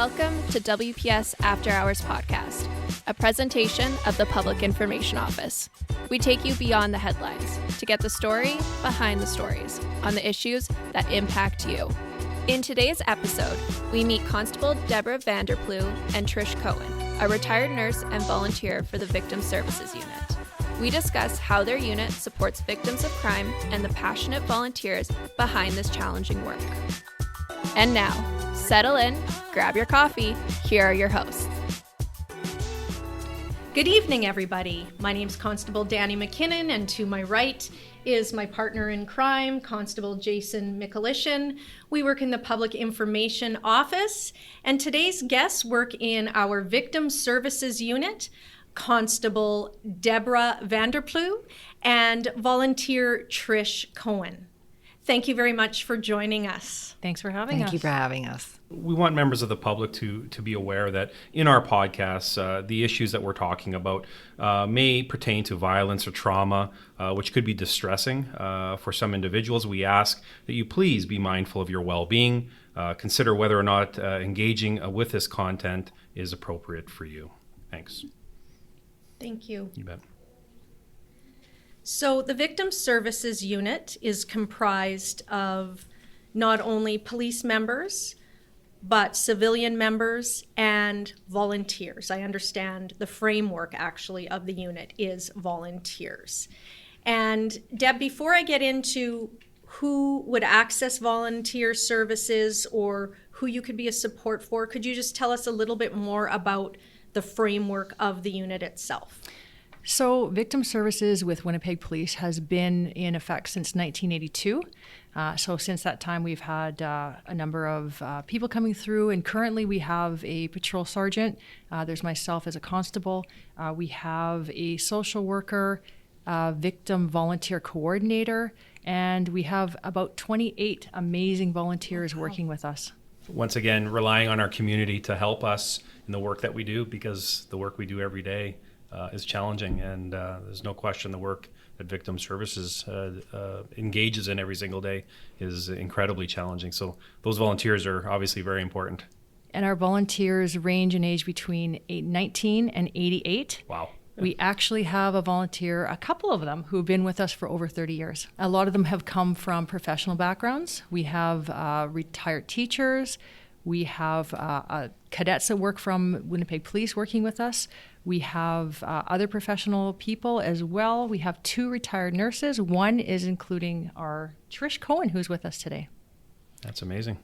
Welcome to WPS After Hours podcast, a presentation of the Public Information Office. We take you beyond the headlines to get the story behind the stories on the issues that impact you. In today's episode, we meet Constable Deborah Van Der Ploeg and Trish Cohen, a retired nurse and volunteer for the Victim Services Unit. We discuss how their unit supports victims of crime and the passionate volunteers behind this challenging work. And now, settle in, grab your coffee. Here are your hosts. Good evening, everybody. My name is Constable Danny McKinnon, and to my right is my partner in crime, Constable Jason Mikulishin. We work in the Public Information Office, and today's guests work in our Victim Services Unit, Constable Deborah Van Der Ploeg and volunteer Trish Cohen. Thank you very much for joining us. Thanks for having us. Thank you for having us. We want members of the public to be aware that in our podcasts, the issues that we're talking about may pertain to violence or trauma, which could be distressing for some individuals. We ask that you please be mindful of your well-being, consider whether or not engaging with this content is appropriate for you. Thanks. Thank you. You bet. So the Victim Services Unit is comprised of not only police members, but civilian members and volunteers. I understand the framework actually of the unit is volunteers. And Deb, before I get into who would access volunteer services or who you could be a support for, could you just tell us a little bit more about the framework of the unit itself? So Victim Services with Winnipeg Police has been in effect since 1982. So since that time, we've had a number of people coming through, and currently we have a patrol sergeant. There's myself as a constable. We have a social worker, victim volunteer coordinator, and we have about 28 amazing volunteers working with us. Once again, relying on our community to help us in the work that we do, because the work we do every day is challenging, and there's no question the work that Victim Services engages in every single day is incredibly challenging. So those volunteers are obviously very important. And our volunteers range in age between 19 and 88. Wow. We actually have a volunteer, a couple of them, who have been with us for over 30 years. A lot of them have come from professional backgrounds. We have retired teachers. We have cadets that work from Winnipeg Police working with us. We have other professional people as well. We have 2 retired nurses. One is including our Trish Cohen, who's with us today. That's amazing.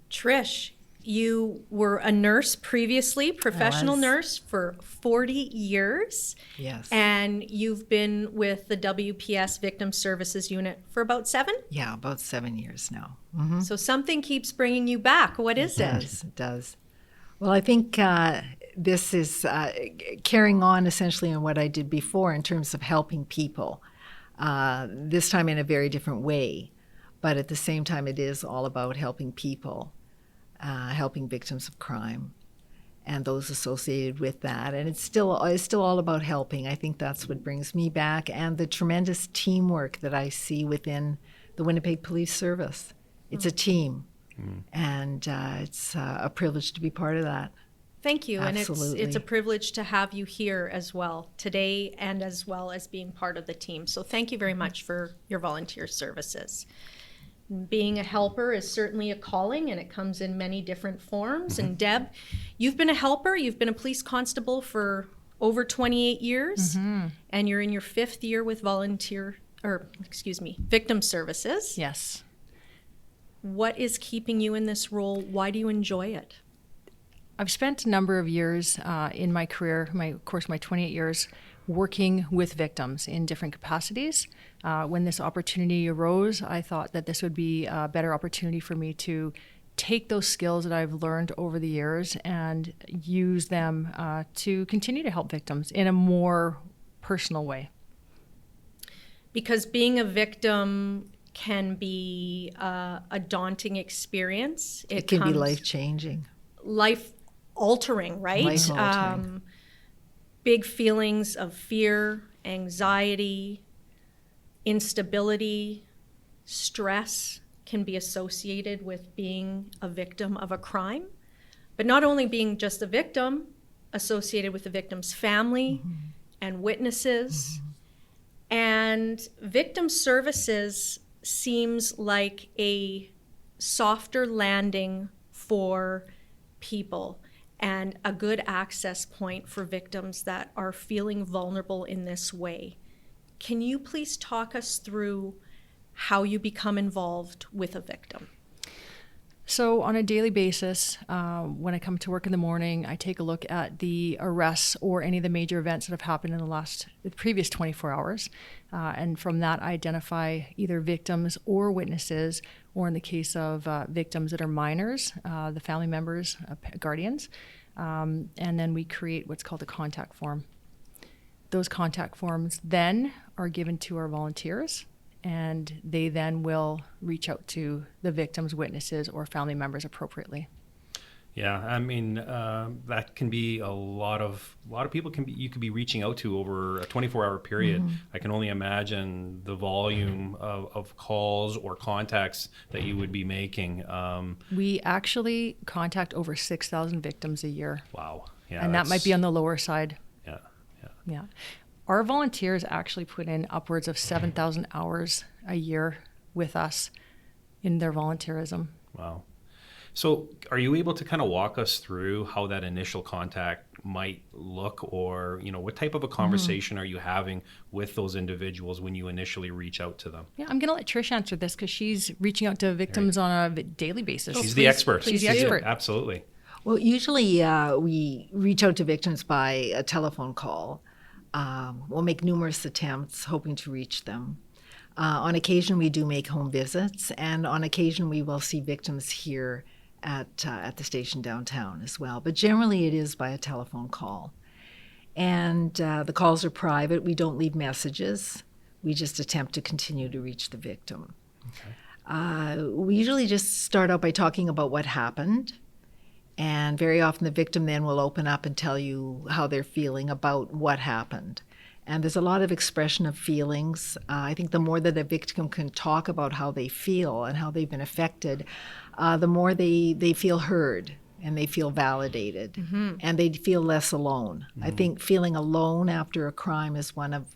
Trish, you were a nurse previously, professional nurse for 40 years. Yes. And you've been with the WPS Victim Services Unit for about 7? Yeah, about 7 years now. Mm-hmm. So something keeps bringing you back. What is it? It does. Well, I think this is carrying on essentially on what I did before in terms of helping people, this time in a very different way. But at the same time, it is all about helping people, helping victims of crime and those associated with that. And it's still all about helping. I think that's what brings me back, and the tremendous teamwork that I see within the Winnipeg Police Service. It's a team. And it's a privilege to be part of that. Thank you. Absolutely. And it's a privilege to have you here as well today, and as well as being part of the team. So thank you very much for your volunteer services. Being a helper is certainly a calling, and it comes in many different forms. And Deb, you've been a helper. You've been a police constable for over 28 years, and you're in your 5th year with Victim Services. Yes. What is keeping you in this role? Why do you enjoy it? I've spent a number of years in my career, my 28 years, working with victims in different capacities. When this opportunity arose, I thought that this would be a better opportunity for me to take those skills that I've learned over the years and use them to continue to help victims in a more personal way. Because being a victim can be a daunting experience. It can be life-changing. Life-altering, right? Life-altering. Big feelings of fear, anxiety, instability, stress can be associated with being a victim of a crime. But not only being just a victim, associated with the victim's family and witnesses. And victim services seems like a softer landing for people and a good access point for victims that are feeling vulnerable in this way. Can you please talk us through how you become involved with a victim? So on a daily basis, when I come to work in the morning, I take a look at the arrests or any of the major events that have happened in the previous 24 hours. And from that, I identify either victims or witnesses, or in the case of victims that are minors, the family members, guardians. And then we create what's called a contact form. Those contact forms then are given to our volunteers, and they then will reach out to the victims, witnesses, or family members appropriately. Yeah, I mean, that can be a lot of people you could be reaching out to over a 24-hour period. I can only imagine the volume of calls or contacts that you would be making. We actually contact over 6,000 victims a year. Wow. Yeah, and that might be on the lower side. Yeah. Our volunteers actually put in upwards of 7,000 hours a year with us in their volunteerism. Wow. So are you able to kind of walk us through how that initial contact might look, or, what type of a conversation are you having with those individuals when you initially reach out to them? Yeah, I'm going to let Trish answer this because she's reaching out to victims on a daily basis. She's the expert. She's the expert. Absolutely. Well, usually we reach out to victims by a telephone call. We'll make numerous attempts hoping to reach them. On occasion, we do make home visits, and on occasion, we will see victims here at the station downtown as well. But generally, it is by a telephone call. And the calls are private. We don't leave messages. We just attempt to continue to reach the victim. Okay. We usually just start out by talking about what happened. And very often the victim then will open up and tell you how they're feeling about what happened. And there's a lot of expression of feelings. I think the more that a victim can talk about how they feel and how they've been affected, the more they feel heard and they feel validated, and they feel less alone. I think feeling alone after a crime is one of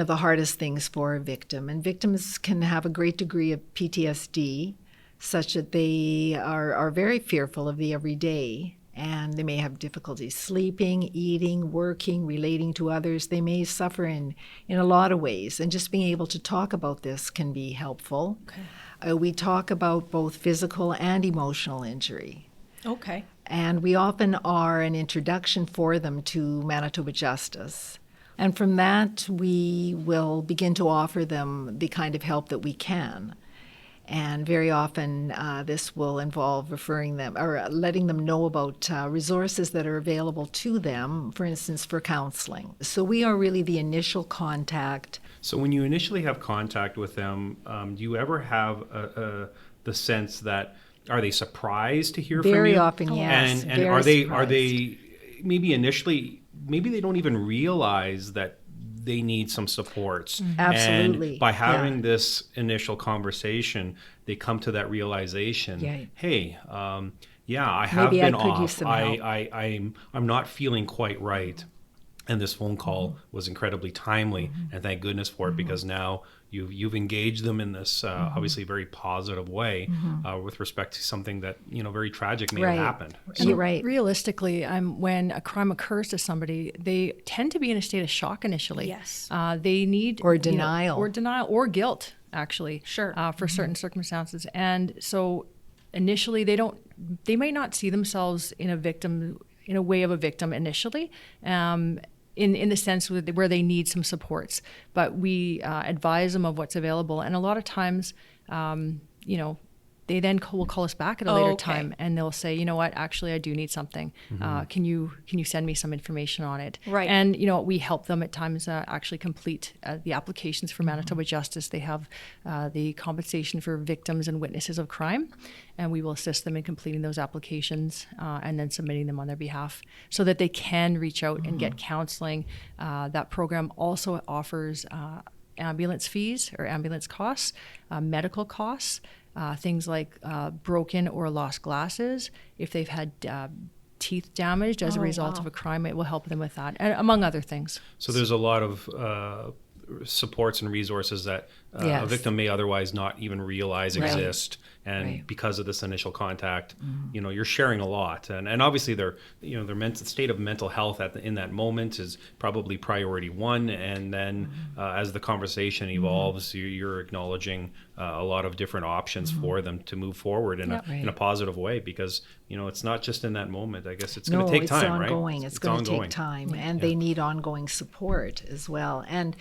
the hardest things for a victim. And victims can have a great degree of PTSD, such that they are very fearful of the everyday, and they may have difficulty sleeping, eating, working, relating to others. They may suffer in a lot of ways, and just being able to talk about this can be helpful. Okay. We talk about both physical and emotional injury. Okay. And we often are an introduction for them to Manitoba Justice. And from that, we will begin to offer them the kind of help that we can. And very often this will involve referring them or letting them know about resources that are available to them, for instance, for counseling. So we are really the initial contact. So when you initially have contact with them, do you ever have the sense that, are they surprised to hear from you? Very often, yes. And very are surprised. they maybe initially, maybe they don't even realize that they need some supports. Absolutely. And by having this initial conversation, they come to that realization, hey, I have maybe been I could off. use some help. I'm not feeling quite right. And this phone call was incredibly timely, and thank goodness for it, because now you've engaged them in this obviously very positive way with respect to something that very tragic may have happened. So You're right. Realistically, when a crime occurs to somebody, they tend to be in a state of shock initially. Yes. They need denial, or guilt, actually. Sure. For certain circumstances, and so initially they might not see themselves in a way of a victim initially. In the sense where they need some supports, but we advise them of what's available, and a lot of times, they then will call us back at a later time, and they'll say, you know what, actually, I do need something. Can you send me some information on it? Right. And we help them at times actually complete the applications for Manitoba Justice. They have the compensation for victims and witnesses of crime, and we will assist them in completing those applications and then submitting them on their behalf so that they can reach out and get counseling. That program also offers ambulance fees or ambulance costs, medical costs, things like broken or lost glasses. If they've had teeth damaged as a result of a crime, it will help them with that, and among other things. So there's a lot of supports and resources that a victim may otherwise not even realize exist. And because of this initial contact, you're sharing a lot, and obviously their state of mental health in that moment is probably priority one. And then as the conversation evolves, you're acknowledging a lot of different options for them to move forward in a positive way, because it's not just in that moment. I guess it's going to take time, ongoing. right? It's going to take time, and they need ongoing support as well. And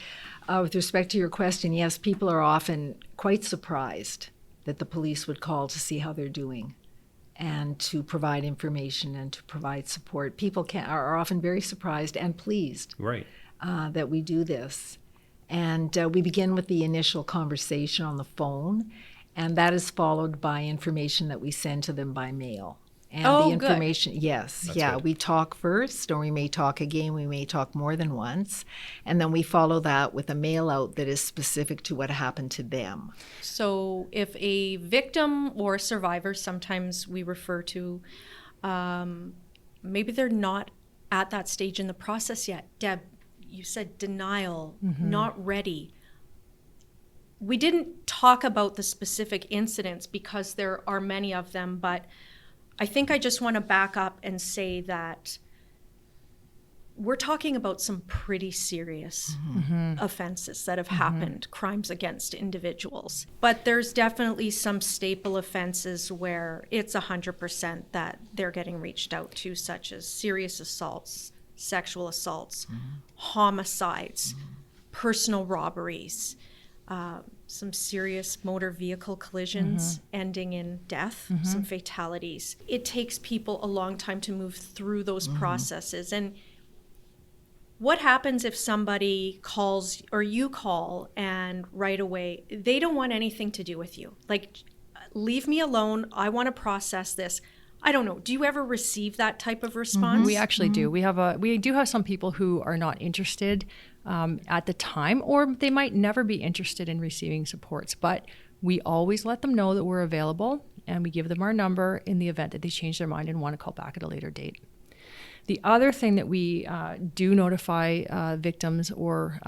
with respect to your question, yes, people are often quite surprised that the police would call to see how they're doing and to provide information and to provide support. People are often very surprised and pleased that we do this. And we begin with the initial conversation on the phone, and that is followed by information that we send to them by mail. And the information, good. We talk first, or we may talk again, we may talk more than once, and then we follow that with a mail out that is specific to what happened to them. So if a victim or survivor, sometimes we refer to, maybe they're not at that stage in the process yet. Deb, you said denial, not ready. We didn't talk about the specific incidents because there are many of them, but I think I just want to back up and say that we're talking about some pretty serious offenses that have happened, crimes against individuals. But there's definitely some staple offenses where it's 100% that they're getting reached out to, such as serious assaults, sexual assaults, homicides, personal robberies, some serious motor vehicle collisions ending in death, some fatalities. It takes people a long time to move through those processes. And what happens if somebody calls or you call and right away, they don't want anything to do with you? Like, leave me alone. I want to process this. I don't know. Do you ever receive that type of response? We actually do. We do have some people who are not interested at the time, or they might never be interested in receiving supports. But we always let them know that we're available, and we give them our number in the event that they change their mind and want to call back at a later date. The other thing that we do notify victims or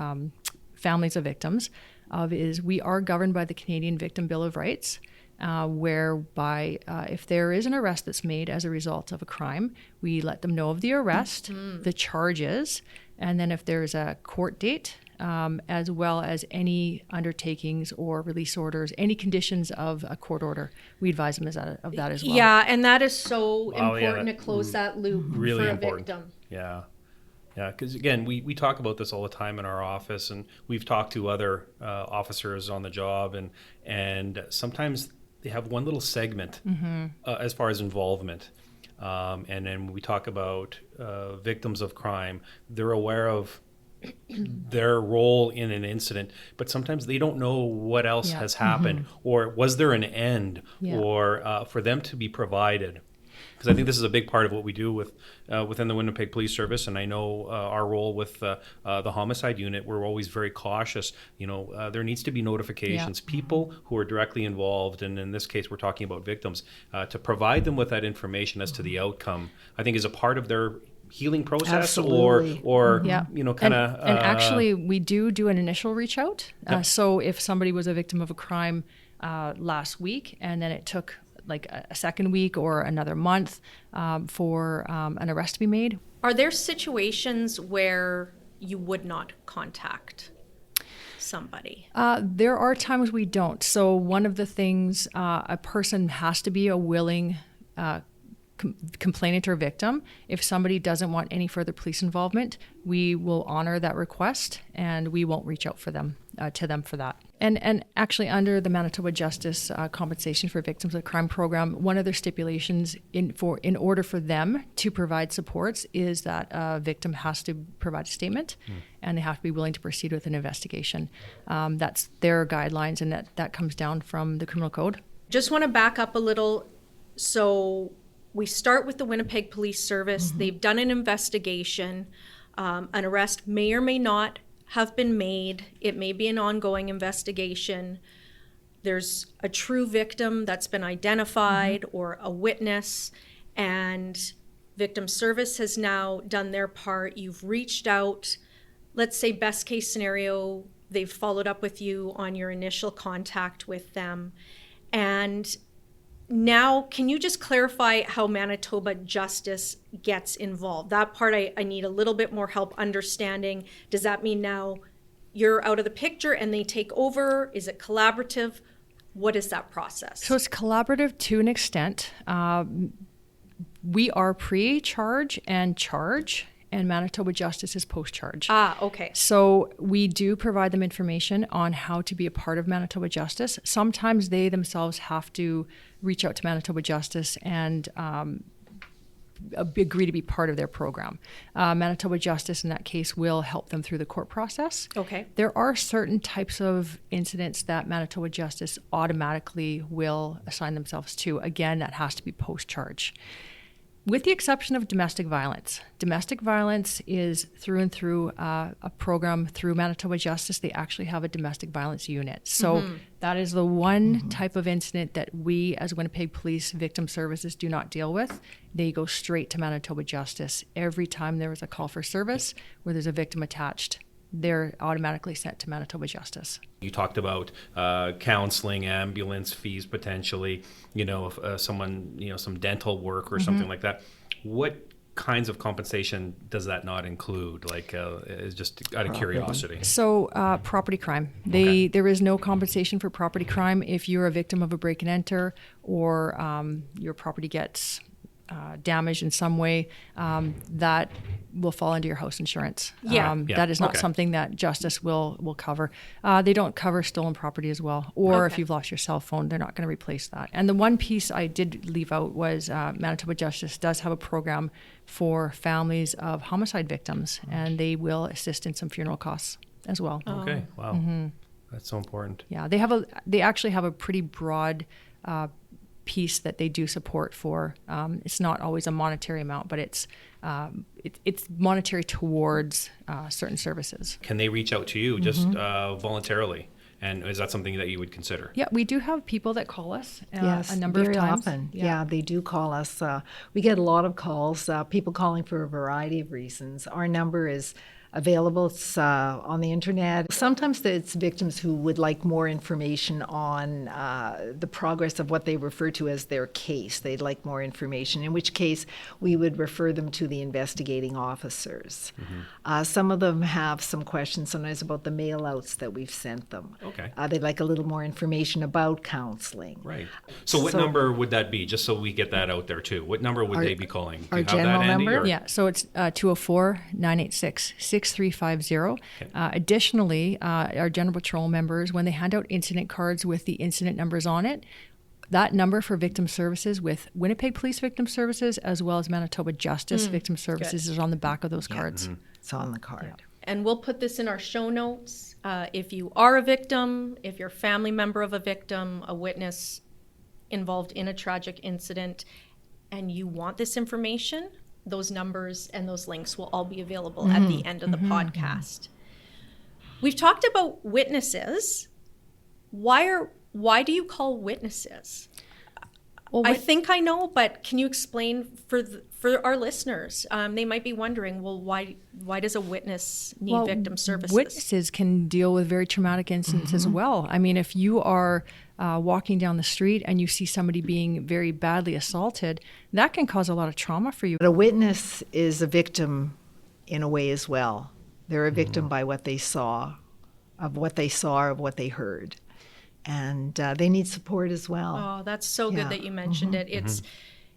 families of victims of is we are governed by the Canadian Victim Bill of Rights. Whereby if there is an arrest that's made as a result of a crime, we let them know of the arrest, the charges, and then if there's a court date, as well as any undertakings or release orders, any conditions of a court order, we advise them of that as well. Yeah, and that is so important to close that loop really for a important. victim. Yeah, because again, we talk about this all the time in our office, and we've talked to other officers on the job, and sometimes they have one little segment as far as involvement. And then when we talk about victims of crime, they're aware of their role in an incident, but sometimes they don't know what else has happened, or was there an end, or for them to be provided. Because I think this is a big part of what we do within the Winnipeg Police Service, and I know our role with the homicide unit, we're always very cautious. There needs to be notifications. People who are directly involved, and in this case we're talking about victims, to provide them with that information as to the outcome, I think is a part of their healing process. Absolutely. or kind of... And actually, we do an initial reach out. So if somebody was a victim of a crime last week, and then it took like a second week or another month for an arrest to be made. Are there situations where you would not contact somebody? There are times we don't. So one of the things, a person has to be a willing complainant or victim. If somebody doesn't want any further police involvement, we will honor that request, and we won't reach out for them to them for that. And actually, under the Manitoba Justice Compensation for Victims of Crime program, one of their stipulations in order for them to provide supports is that a victim has to provide a statement, and they have to be willing to proceed with an investigation. That's their guidelines, and that comes down from the criminal code. Just want to back up a little. So we start with the Winnipeg Police Service. They've done an investigation. An arrest may or may not have been made. It may be an ongoing investigation. there's a true victim that's been identified or a witness, and Victim Service has now done their part. You've reached out. Let's say best case scenario, they've followed up with you on your initial contact with them. And now, can you just clarify how Manitoba Justice gets involved? That part I need a little bit more help understanding. Does that mean now you're out of the picture and they take over? Is it collaborative? What is that process? So it's collaborative to an extent. We are pre-charge and charge, and Manitoba Justice is post-charge. Okay. So we do provide them information on how to be a part of Manitoba Justice. Sometimes they themselves have to reach out to Manitoba Justice and agree to be part of their program. Manitoba Justice, in that case, will help them through the court process. Okay. There are certain types of incidents that Manitoba Justice automatically will assign themselves to. Again, that has to be post-charge. With the exception of domestic violence. Domestic violence is through and through a program through Manitoba Justice. They actually have a domestic violence unit. So that is the one type of incident that we as Winnipeg Police Victim Services do not deal with. They go straight to Manitoba Justice. Every time there is a call for service where there's a victim attached, they're automatically sent to Manitoba Justice. You talked about counseling, ambulance fees potentially, if someone, some dental work or something like that. What kinds of compensation does that not include? Like, is just out of curiosity. So property crime. There is no compensation for property crime if you're a victim of a break and enter or your property gets damaged in some way. That will fall into your house insurance. That is not something that Justice will cover. They don't cover stolen property as well. Or if you've lost your cell phone, they're not going to replace that. And the one piece I did leave out was Manitoba Justice does have a program for families of homicide victims, and they will assist in some funeral costs as well. Okay, wow. That's so important. Yeah, they actually have a pretty broad piece that they do support for. It's not always a monetary amount, but it's monetary towards certain services. Can they reach out to you just voluntarily? And is that something that you would consider? Yeah, we do have people that call us yes, a number of times. Very often. Yeah, they do call us. We get a lot of calls, people calling for a variety of reasons. Our number is available. It's on the internet. Sometimes it's victims who would like more information on the progress of what they refer to as their case. They'd like more information, in which case we would refer them to the investigating officers. Some of them have some questions sometimes about the mail-outs that we've sent them. Okay. They'd like a little more information about counseling. Right. So what number would that be, just so we get that out there too? What number would they be calling? Do our you have general that, Andy, number? or? Yeah, so it's 204-986-6350. Additionally, our General Patrol members, when they hand out incident cards with the incident numbers on it, that number for Victim Services with Winnipeg Police Victim Services as well as Manitoba Justice Victim Services is on the back of those cards. It's on the card. Yeah. And we'll put this in our show notes. If you are a victim, if you're a family member of a victim, a witness involved in a tragic incident, and you want this information, those numbers and those links will all be available at the end of the podcast. We've talked about witnesses. Why do you call witnesses? Well, I think I know, but can you explain for our listeners? They might be wondering, well, why does a witness need victim services? Witnesses can deal with very traumatic incidents as well. I mean, if you are walking down the street and you see somebody being very badly assaulted, that can cause a lot of trauma for you. But a witness is a victim in a way as well. They're a victim by what they saw, or of what they heard. And they need support as well. Oh, that's so good that you mentioned it. It's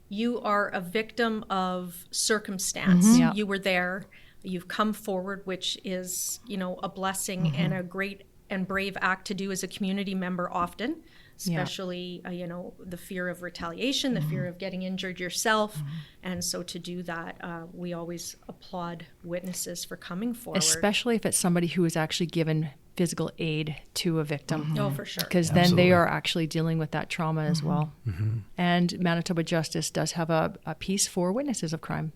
you are a victim of circumstance. Yeah. You were there. You've come forward, which is, a blessing and a great and brave act to do as a community member often, especially, the fear of retaliation, the fear of getting injured yourself. And so to do that, we always applaud witnesses for coming forward. Especially if it's somebody who is actually given physical aid to a victim. Oh, for sure. Because then they are actually dealing with that trauma as well. And Manitoba Justice does have a piece for witnesses of crime.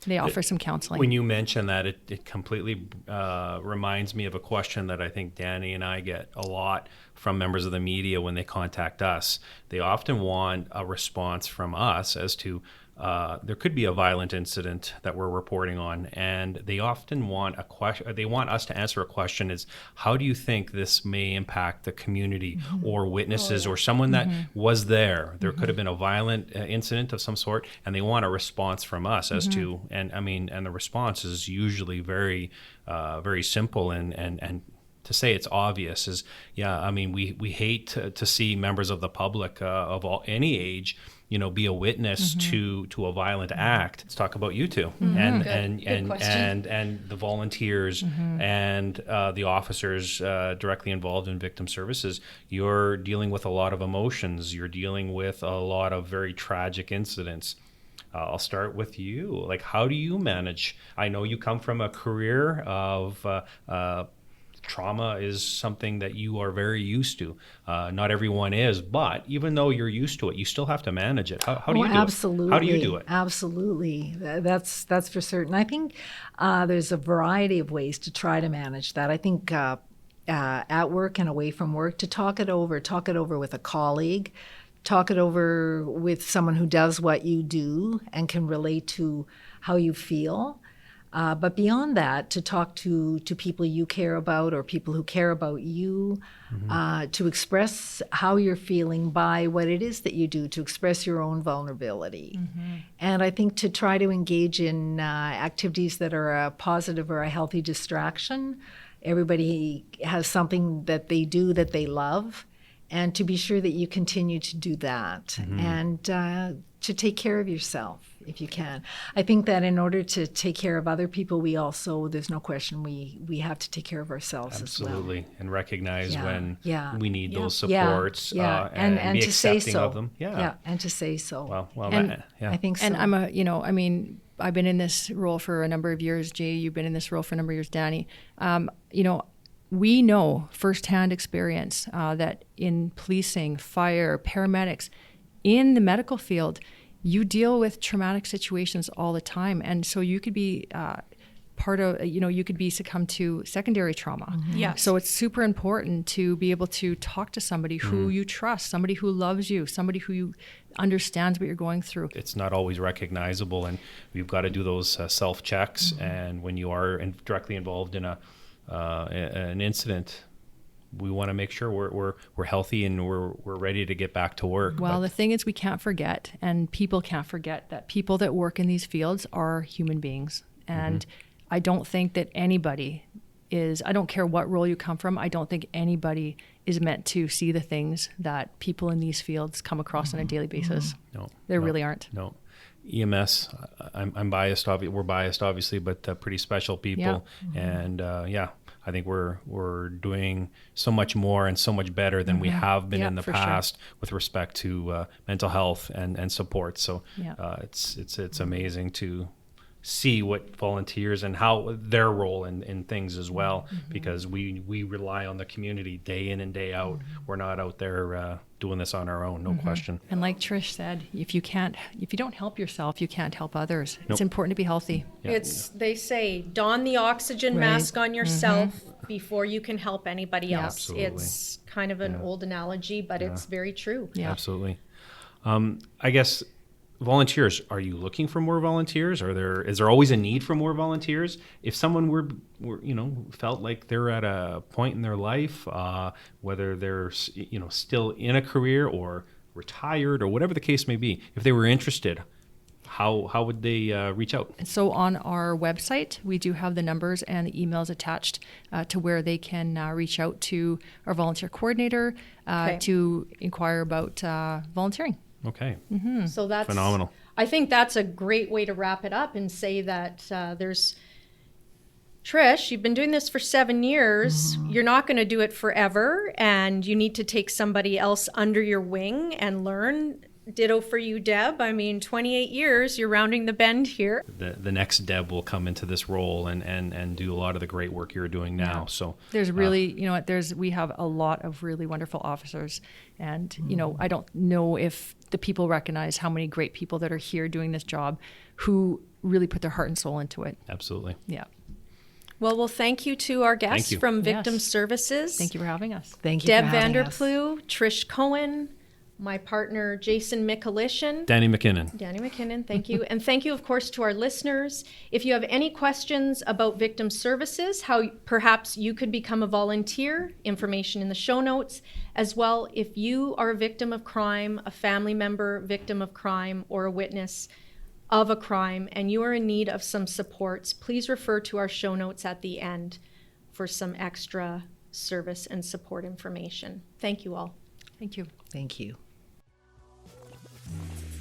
They offer some counseling. When you mention that, it completely reminds me of a question that I think Danny and I get a lot from members of the media when they contact us. They often want a response from us as to there could be a violent incident that we're reporting on, and they often want a question. They want us to answer a question: is how do you think this may impact the community or witnesses or someone that was there? There could have been a violent incident of some sort, and they want a response from us as to. And the response is usually very, very simple and. To say it's obvious is, we hate to see members of the public of any age, be a witness to a violent act. Let's talk about you two and the volunteers and the officers directly involved in victim services. You're dealing with a lot of emotions. You're dealing with a lot of very tragic incidents. I'll start with you. Like, how do you manage? I know you come from a career of trauma is something that you are very used to. Not everyone is, but even though you're used to it, you still have to manage it. How do you do absolutely. it? How do you do it? Absolutely. That's for certain. I think there's a variety of ways to try to manage that. I think at work and away from work, to talk it over with a colleague, talk it over with someone who does what you do and can relate to how you feel. But beyond that, to talk to people you care about or people who care about you, to express how you're feeling by what it is that you do, to express your own vulnerability. And I think to try to engage in activities that are a positive or a healthy distraction. Everybody has something that they do that they love, and to be sure that you continue to do that and to take care of yourself if you can. I think that in order to take care of other people, we also, there's no question, we have to take care of ourselves as well. Absolutely, and recognize when we need those supports and be to accepting say so. of them. And to say so. Well, I think so. And I've been in this role for a number of years. Jay, you've been in this role for a number of years. Danny, we know firsthand experience that in policing, fire, paramedics, in the medical field, you deal with traumatic situations all the time. And so you could be you could be succumb to secondary trauma. Yes. So it's super important to be able to talk to somebody who you trust, somebody who loves you, somebody who understands what you're going through. It's not always recognizable, and we've got to do those self-checks. And when you are directly involved in an incident, we want to make sure we're healthy and we're ready to get back to work. Well, the thing is, we can't forget, and people can't forget, that people that work in these fields are human beings. And I don't think that anybody is, I don't care what role you come from, I don't think anybody is meant to see the things that people in these fields come across on a daily basis. No, really aren't. No. EMS, I'm biased, we're biased obviously, but pretty special people. And I think we're doing so much more and so much better than we have been in the past with respect to mental health and support. So it's amazing to see what volunteers and how their role in things as well, because we rely on the community day in and day out. We're not out there doing this on our own, no question. And like Trish said, if you don't help yourself, you can't help others. It's important to be healthy. They say, don the oxygen mask on yourself before you can help anybody else. Absolutely. It's kind of an old analogy, but it's very true. Yeah. Absolutely. I guess volunteers, are you looking for more volunteers? Is there always a need for more volunteers? If someone were felt like they're at a point in their life, whether they're still in a career or retired or whatever the case may be, if they were interested, how would they reach out? So on our website, we do have the numbers and the emails attached to where they can reach out to our volunteer coordinator to inquire about volunteering. Okay. So that's phenomenal. I think that's a great way to wrap it up and say that there's Trish, you've been doing this for 7 years. You're not going to do it forever, and you need to take somebody else under your wing and learn. Ditto for you, Deb. I mean, 28 years, you're rounding the bend here. The next Deb will come into this role and do a lot of the great work you're doing now. So There's really, we have a lot of really wonderful officers, and I don't know if the people recognize how many great people that are here doing this job who really put their heart and soul into it. Absolutely. Yeah. Well, thank you to our guests you. from Victim Yes. Services. Thank you for having us. Thank you Deb for Van having Der us. Ploeg, Trish Cohen, my partner Jason Mikulishin. Danny McKinnon. Danny McKinnon, thank you. And thank you, of course, to our listeners. If you have any questions about Victim Services, how perhaps you could become a volunteer, information in the show notes. As well, if you are a victim of crime, a family member, victim of crime, or a witness of a crime, and you are in need of some supports, please refer to our show notes at the end for some extra service and support information. Thank you all. Thank you. Thank you.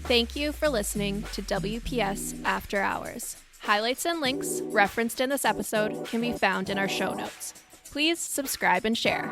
Thank you for listening to WPS After Hours. Highlights and links referenced in this episode can be found in our show notes. Please subscribe and share.